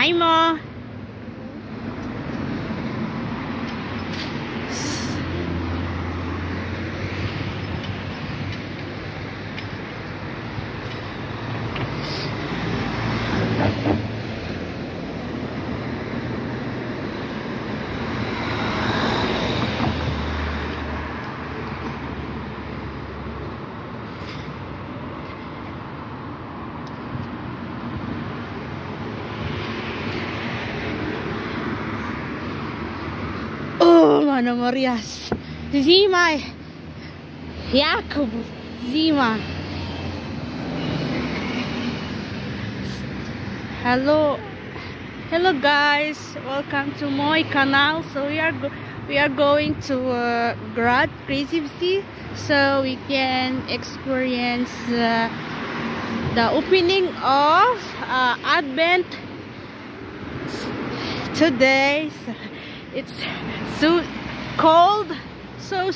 Hi mo. Mana Marias Zima Jakub Zima. Hello guys, welcome to my channel. So we are going to Grad Crazy Sea, so we can experience the opening of Advent today. So it's so cold, so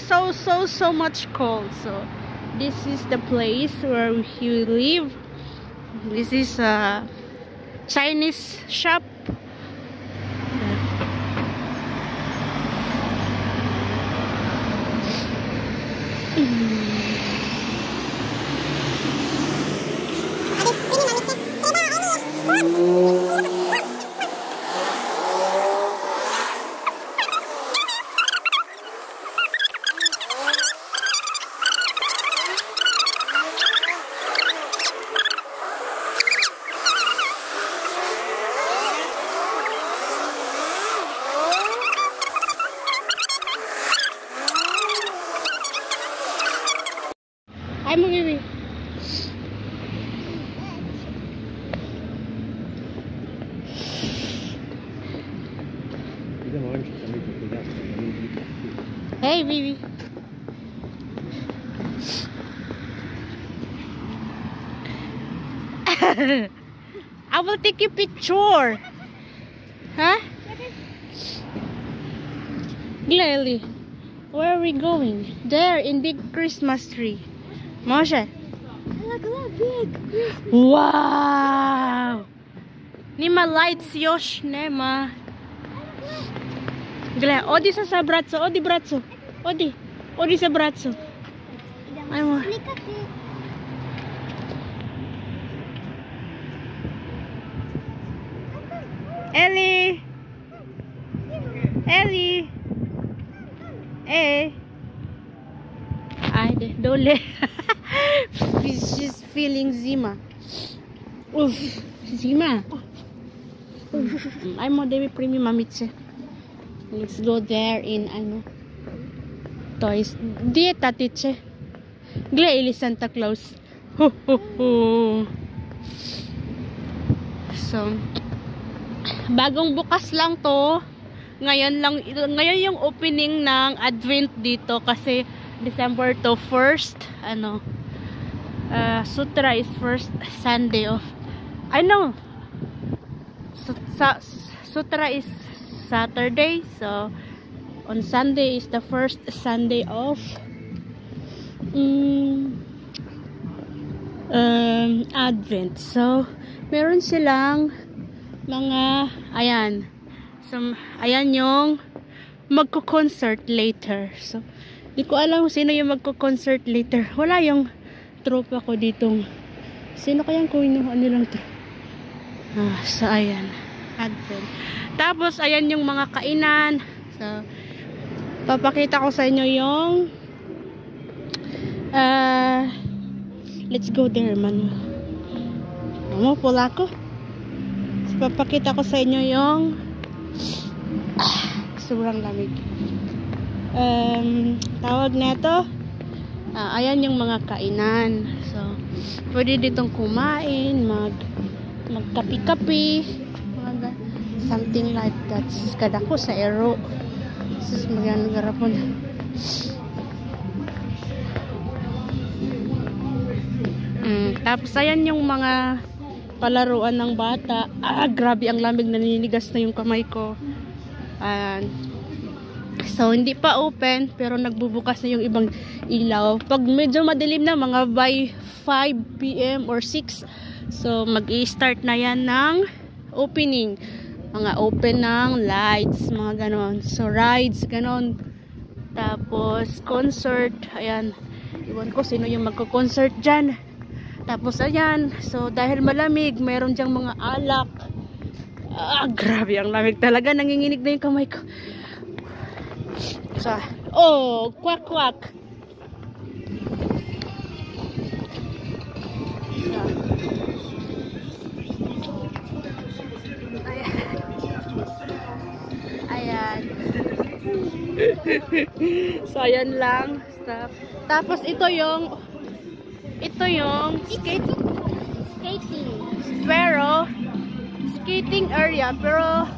much cold. So this is the place where we live. This is a Chinese shop. I'm a baby. Hey, baby. I will take a picture. Huh? Gladly. Where are we going? There, in big Christmas tree. Moshe. Look, big Christmas. Wow! Nima lights yosh nema. Gle, odi sa brazzo, odi brazzo. Odi sa brazzo. Aymo. Ellie. Ay, dole. She's feeling Zima. Uff, Zima. I'm more Debbie Primi Mamitse. Let's go there in toys. Dieta tiche. Gleili Santa Claus. Ho ho ho. So, bagong bukas lang to. Ngayon yung opening ng Advent dito kasi December to first Sutra is first Sunday of Sutra is Saturday, so on Sunday is the first Sunday of Advent. So meron silang mga ayan yung magko-concert later. So di ko alam sino yung magko-concert later. Wala yung tropa ko ditong. Sino kayang kuinuhan nilang to? So ayan, Advent. Tapos ayan yung mga kainan. So papakita ko sa inyo yung let's go there, Manuel. Pula ko. So papakita ko sa inyo yung sobrang lamig. Tawag neto, ayan yung mga kainan. So pwede ditong kumain, magkapi-kapi, something like that. Kada ko sa ero sus magyan garapon. Tapos ayan yung mga palaruan ng bata. Grabe ang lamig, naninigas na yung kamay ko. So hindi pa open pero nagbubukas na yung ibang ilaw. Pag medyo madilim na, mga by 5 PM or 6, so mag-i-start na yan ng opening. mga open ng lights, mga ganon. So rides, ganon. Tapos concert, ayan. Iwan ko sino yung magko-concert dyan. Tapos ayan, so dahil malamig, mayroon dyang mga alak. Grabe ang lamig talaga, nanginginig na yung kamay ko. So, oh, kwak kwak. So, ayan. So ayan lang. Stop. Tapos ito yung skating, pero skating area, pero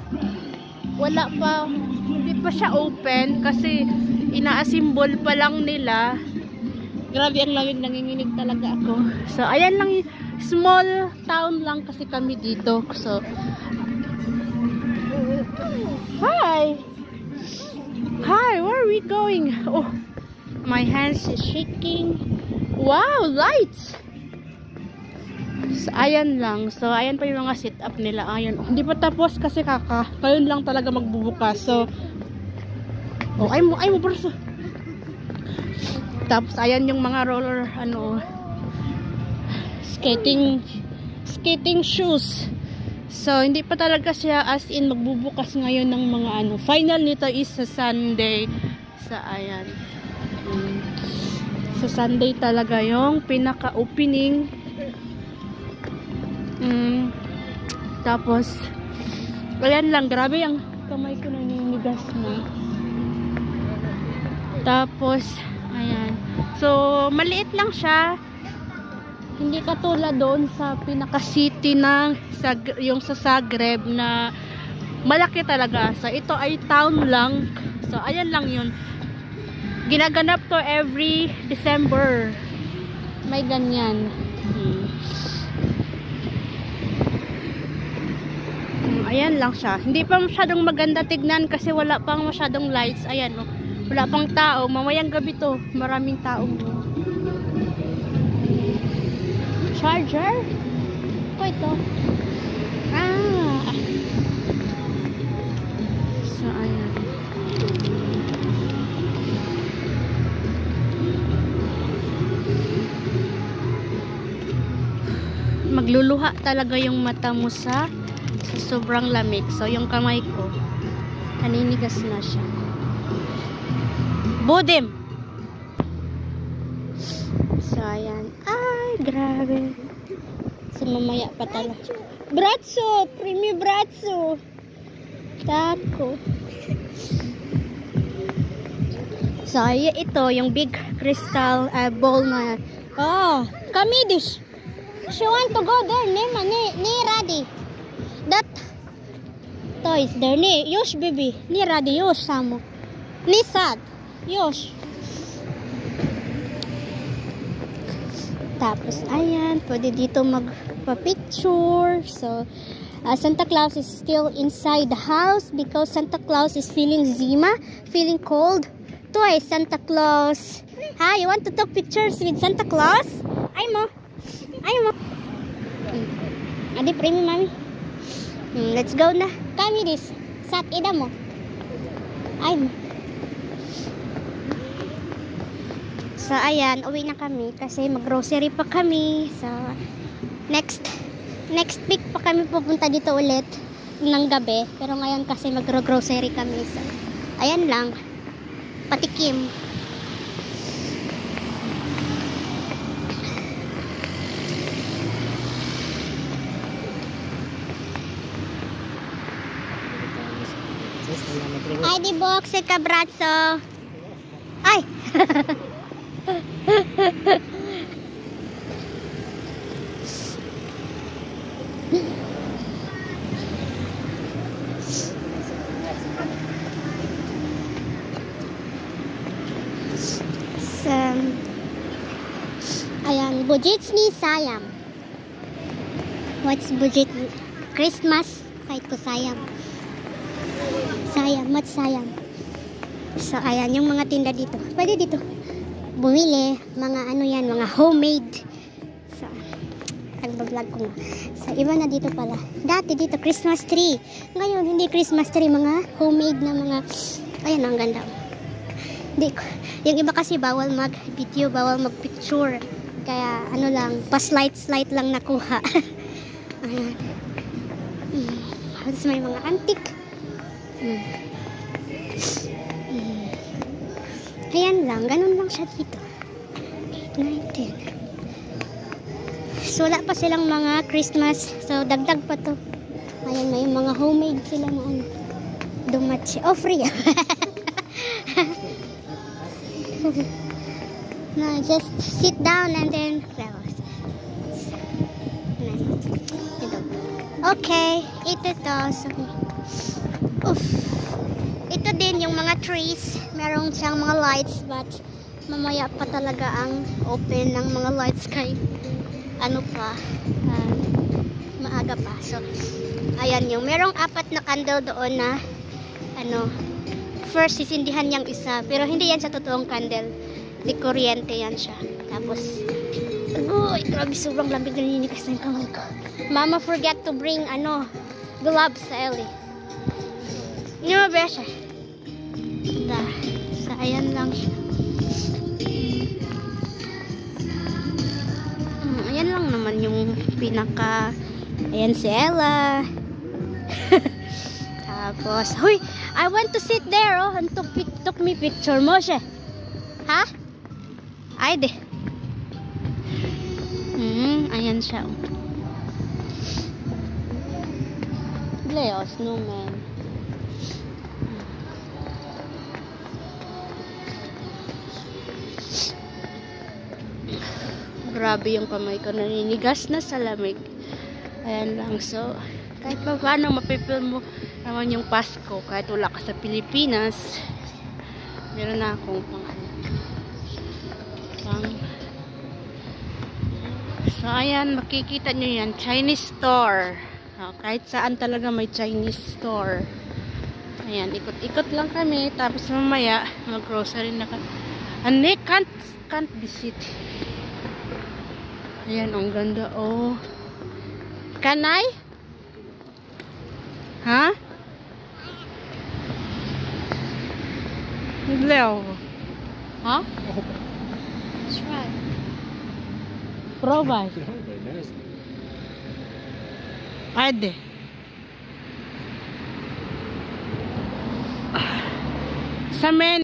wala pa, hindi pa siya open kasi ina-assemble pa lang nila. Grabe ang lamig, nanginginig talaga ako. So ayan lang, small town lang kasi kami dito. So Hi, where are we going? Oh, my hands is shaking. Wow, lights! So, ayan lang. So, ayan pa yung mga sit-up nila. Ayan. Hindi pa tapos kasi kayon lang talaga magbubukas. So, oh, ay mo braso. Tapos, ayan yung mga roller, skating shoes. So, hindi pa talaga siya as in magbubukas ngayon ng mga Final nito is sa Sunday. Sa ayan. Sa Sunday talaga yung pinaka-opening. Tapos, ayan lang. Grabe ang kamay ko naninigas na. Tapos, ayan. So, maliit lang siya. Hindi katulad doon sa pinaka-city yung sa Zagreb na malaki talaga. So, ito ay town lang. So, ayan lang yun. Ginaganap to every December. May ganyan. Ayan lang siya. Hindi pa masyadong maganda tignan kasi wala pang masyadong lights. Ayan, wala pang tao. Mamayang gabi to. Maraming tao. Charger? Ito. So, ayan. Magluluha talaga yung mata mo sa sobrang lamig. So, yung kamay ko, naninigas na siya. Budim! So, ayan. Ay, grabe. So, mamaya pa talaga. Bratso! Primi bratso! Tako. So, ito, yung big crystal bowl na. Oh, Kamidish! She want to go there, ni ready. That toys there, ni Yosh baby. Ni ready, Yosh samo. Ni sad. Yosh. Tapos, ayan, pwede dito magpa-picture. So, Santa Claus is still inside the house because Santa Claus is feeling zima, feeling cold. Toy, Santa Claus. Hi, you want to take pictures with Santa Claus? Ay mo. Adi, primi, mami. Let's go na. Kami this. Sat, ida mo. Ay mo. So, ayan, uwi na kami kasi mag-grocery pa kami. So, next week pa kami pupunta dito ulit ng gabi. Pero ngayon kasi mag-grocery kami. So, ayan lang. Patikim. Ay, di box ka bratso. Ay! Ayan, Bujitsni Sayam. What's Bujit? Christmas? Kahit ko sayang. Sayang, mat sayang. So, ayan, yung mga tinda dito. Pwede dito bumili. Mga ano yan, mga homemade. So, Nagbablog ko na. Sa iba na dito pala. Dati dito, Christmas tree. Ngayon, hindi Christmas tree. Mga homemade na mga... Ayan, ang ganda. Hindi ko. Yung iba kasi bawal mag-video, bawal mag-picture. Kaya, ano lang, pa-slide lang nakuha. Ayan. Tapos may mga antique. Ayan lang, ganun lang siya dito. 8, 9, 10. So, wala pa silang mga Christmas. So, dagdag pa to. Ayan, may mga homemade sila na ano. Dumachi. Oh, free. No, just sit down and then close. Okay, ito to. So, ito din yung mga trees. Meron siyang mga lights, but mamaya pa talaga ang open ng mga lights kay ano pa, maaga pa. So, ayan yung merong 4 na candle doon na ano, first sisindihan yung isa, pero hindi yan sa totoong candle, di kuryente yan siya. Tapos uy, grabe, sobrang lamig, naninigas na yung kamay ko. Mama forget to bring ano, gloves sa Ellie. Hindi mo ba siya? So, ayan lang siya. Ayan lang naman yung pinaka... Ayan si Ella. Tapos, huy! I want to sit there, oh. And took me picture mo siya. Ha? Ay, de. Ayan siya, oh. Leo, snowman. Grabe yung kamay ko, naninigas na sa lamig. Ayan lang. So, kahit pa paano mapipil mo naman yung Pasko. Kahit wala ka sa Pilipinas, meron na akong so, ayan, makikita nyo yan. Chinese store. Kahit saan talaga may Chinese store. Ayan, ikot-ikot lang kami. Tapos mamaya, mag-grocery na kami. And they can't visit. Ayan, ang ganda, oh. Can I? Ha? Leo. Ha? Try. Provide. Ade. Sa men.